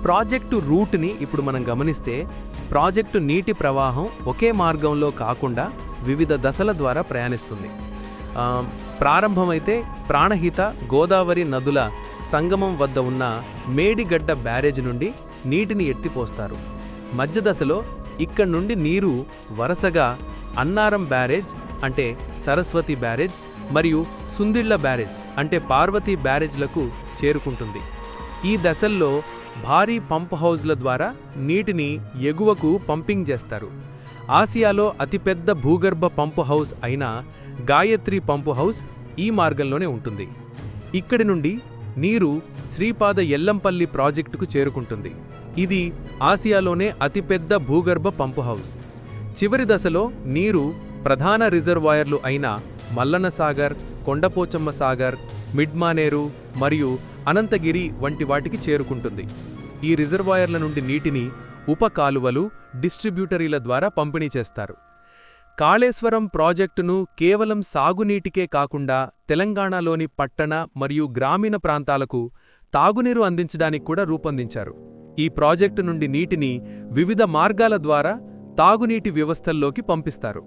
Project రూట్ని ఇప్పుడు మనం గమనిస్తే ప్రాజెక్టు నీటి ప్రవాహం ఒకే మార్గంలో కాకుండా వివిధ దశల ద్వారా ప్రయాణిస్తుంది. ప్రారంభమైతే ప్రాణహిత గోదావరి నదుల సంగమం వద్ద ఉన్న మేడిగడ్డ బ్యారేజ్ నుండి నీటిని ఎత్తిపోస్తారు. మధ్య దశలో ఇక్కడి నుండి నీరు వరుసగా అన్నారం బ్యారేజ్ అంటే సరస్వతి బ్యారేజ్ మరియు సుందిళ్ల బ్యారేజ్ అంటే పార్వతీ బ్యారేజ్లకు చేరుకుంటుంది. ఈ దశల్లో భారీ పంప్ హౌజ్ల ద్వారా నీటిని ఎగువకు పంపింగ్ చేస్తారు. ఆసియాలో అతిపెద్ద భూగర్భ పంపు హౌస్ అయిన గాయత్రి పంపు హౌస్ ఈ మార్గంలోనే ఉంటుంది. ఇక్కడి నుండి నీరు శ్రీపాద ఎల్లంపల్లి ప్రాజెక్టుకు చేరుకుంటుంది. ఇది ఆసియాలోనే అతిపెద్ద భూగర్భ పంపు హౌస్. చివరి దశలో నీరు ప్రధాన రిజర్వాయర్లు అయిన మల్లన సాగర్, కొండపోచమ్మ సాగర్, మిడ్మానేరు మరియు అనంతగిరి వంటి వాటికి చేరుకుంటుంది. ఈ రిజర్వాయర్ల నుండి నీటిని ఉప కాలువలు, డిస్ట్రిబ్యూటరీల ద్వారా పంపిణీ చేస్తారు. కాళేశ్వరం ప్రాజెక్టును కేవలం సాగునీటికే కాకుండా తెలంగాణలోని పట్టణ మరియు గ్రామీణ ప్రాంతాలకు తాగునీరు అందించడానికి కూడా రూపొందించారు. ఈ ప్రాజెక్టు నుండి నీటిని వివిధ మార్గాల ద్వారా తాగునీటి వ్యవస్థల్లోకి పంపిస్తారు.